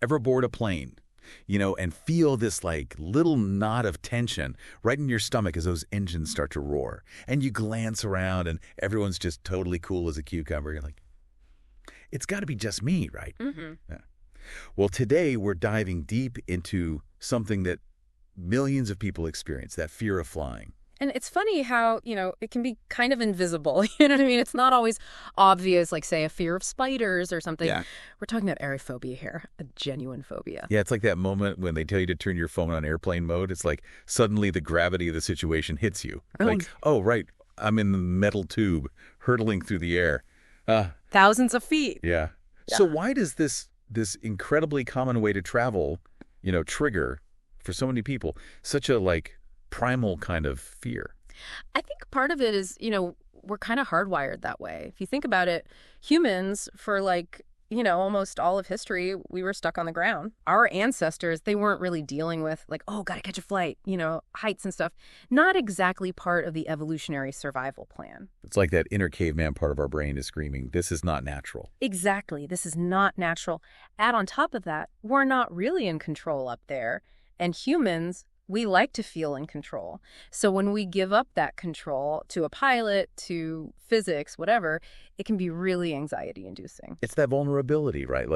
ever board a plane, and feel this like little knot of tension right in your stomach as those engines start to roar. And you glance around and everyone's just totally cool as a cucumber. You're like, it's got to be just me, right? Mm-hmm. Yeah. Well, today we're diving deep into something that millions of people experience, that fear of flying. And it's funny how, it can be kind of invisible. You know what I mean? It's not always obvious, like, say, a fear of spiders or something. Yeah. We're talking about aerophobia here, a genuine phobia. Yeah, it's like that moment when they tell you to turn your phone on airplane mode. It's like suddenly the gravity of the situation hits you. Like, oh, right, I'm in the metal tube hurtling through the air. Thousands of feet. Yeah. So why does this incredibly common way to travel, trigger for so many people such a, primal kind of fear? I think part of it is, we're kind of hardwired that way. If you think about it, humans for almost all of history, we were stuck on the ground. Our ancestors, they weren't really dealing with gotta catch a flight, heights and stuff. Not exactly part of the evolutionary survival plan. It's like that inner caveman part of our brain is screaming, this is not natural. Exactly. This is not natural. Add on top of that, we're not really in control up there. And humans, we like to feel in control. So when we give up that control to a pilot, to physics, whatever, it can be really anxiety-inducing. It's that vulnerability, right?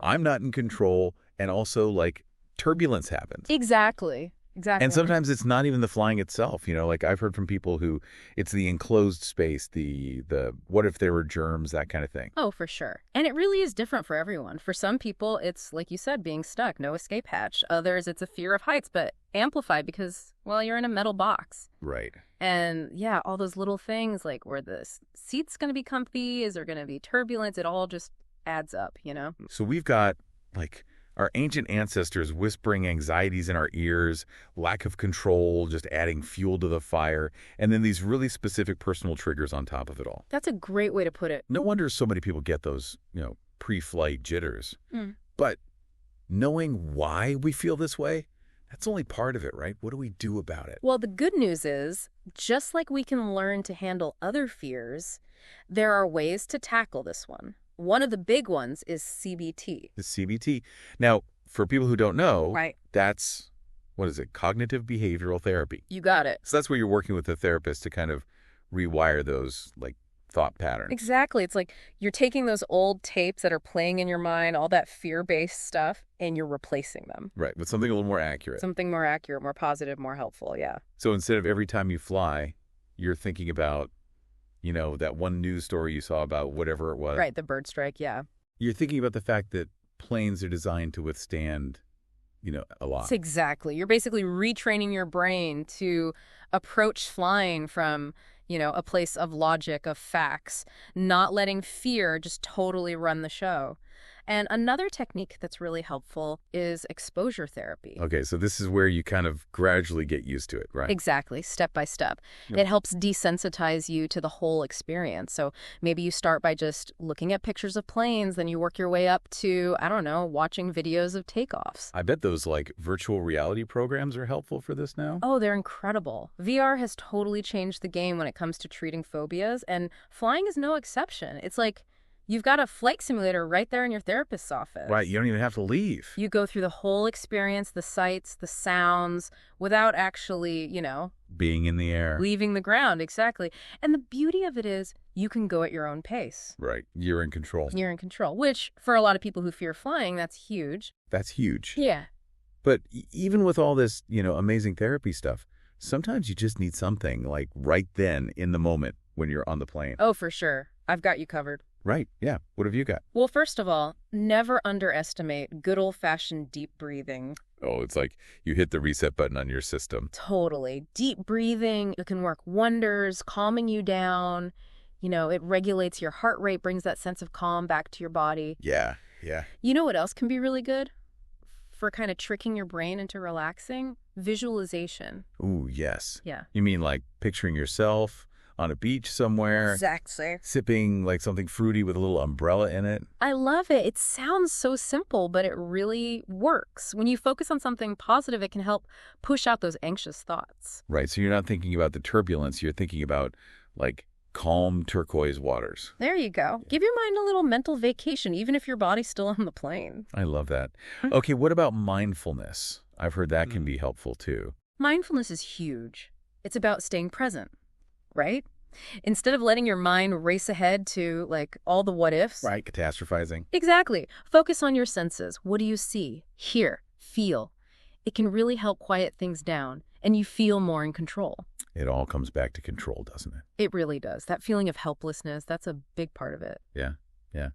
I'm not in control, and also, turbulence happens. Exactly. And sometimes it's not even the flying itself. I've heard from people who it's the enclosed space, the what if there were germs, that kind of thing. Oh, for sure. And it really is different for everyone. For some people, it's, like you said, being stuck, no escape hatch. Others, it's a fear of heights, but amplified because, you're in a metal box. Right. And yeah, all those little things, like where the seat's going to be comfy, is there going to be turbulence? It all just adds up, So we've got, our ancient ancestors whispering anxieties in our ears, lack of control, just adding fuel to the fire, and then these really specific personal triggers on top of it all. That's a great way to put it. No wonder so many people get those, pre-flight jitters. Mm. But knowing why we feel this way, that's only part of it, right? What do we do about it? Well, the good news is, just like we can learn to handle other fears, there are ways to tackle this one. One of the big ones is CBT. The CBT. Now, for people who don't know, right, that's, what is it, cognitive behavioral therapy. You got it. So that's where you're working with a therapist to kind of rewire those, thought patterns. Exactly. It's like you're taking those old tapes that are playing in your mind, all that fear-based stuff, and you're replacing them. Right, with something a little more accurate. Something more accurate, more positive, more helpful, yeah. So instead of every time you fly, you're thinking about, that one news story you saw about whatever it was. Right, the bird strike, yeah. You're thinking about the fact that planes are designed to withstand, a lot. Exactly. You're basically retraining your brain to approach flying from, a place of logic, of facts, not letting fear just totally run the show. And another technique that's really helpful is exposure therapy. Okay, so this is where you kind of gradually get used to it, right? Exactly, step by step. Yep. It helps desensitize you to the whole experience. So maybe you start by just looking at pictures of planes, then you work your way up to, watching videos of takeoffs. I bet those, virtual reality programs are helpful for this now. Oh, they're incredible. VR has totally changed the game when it comes to treating phobias, and flying is no exception. It's like you've got a flight simulator right there in your therapist's office. Right, you don't even have to leave. You go through the whole experience, the sights, the sounds, without actually, being in the air. Leaving the ground, exactly. And the beauty of it is you can go at your own pace. Right, you're in control. You're in control, which for a lot of people who fear flying, that's huge. That's huge. Yeah. But even with all this, amazing therapy stuff, sometimes you just need something, right then, in the moment, when you're on the plane. Oh, for sure. I've got you covered. Right, yeah. What have you got? Well, first of all, never underestimate good old-fashioned deep breathing. Oh, it's like you hit the reset button on your system. Totally. Deep breathing, it can work wonders, calming you down. It regulates your heart rate, brings that sense of calm back to your body. Yeah. You know what else can be really good for kind of tricking your brain into relaxing? Visualization. Ooh, yes. Yeah. You mean picturing yourself on a beach somewhere? Exactly. Sipping something fruity with a little umbrella in it? I love it. It sounds so simple, but it really works. When you focus on something positive, it can help push out those anxious thoughts. Right. So you're not thinking about the turbulence. You're thinking about calm turquoise waters. There you go. Give your mind a little mental vacation, even if your body's still on the plane. I love that. Okay, what about mindfulness? I've heard that can be helpful too. Mindfulness is huge. It's about staying present, right? Instead of letting your mind race ahead to, like, all the what ifs. Right, catastrophizing. Exactly. Focus on your senses. What do you see, hear, feel? It can really help quiet things down, and you feel more in control. It all comes back to control, doesn't it? It really does. That feeling of helplessness, that's a big part of it. Yeah, yeah.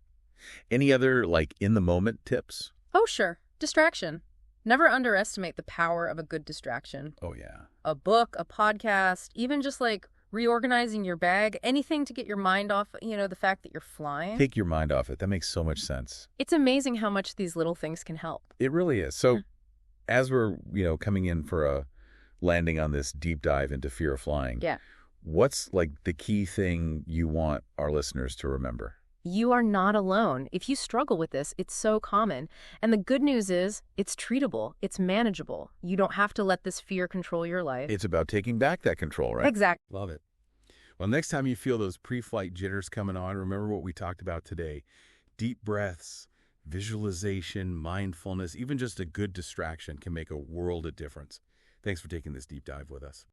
Any other, like, in-the-moment tips? Oh, sure. Distraction. Never underestimate the power of a good distraction. Oh, yeah. A book, a podcast, even just like reorganizing your bag, anything to get your mind off, the fact that you're flying. Take your mind off it. That makes so much sense. It's amazing how much these little things can help. It really is. So as we're, coming in for a landing on this deep dive into fear of flying, Yeah. what's like the key thing you want our listeners to remember? You are not alone. If you struggle with this, it's so common. And the good news is it's treatable. It's manageable. You don't have to let this fear control your life. It's about taking back that control, right? Exactly. Love it. Well, next time you feel those pre-flight jitters coming on, remember what we talked about today. Deep breaths, visualization, mindfulness, even just a good distraction can make a world of difference. Thanks for taking this deep dive with us.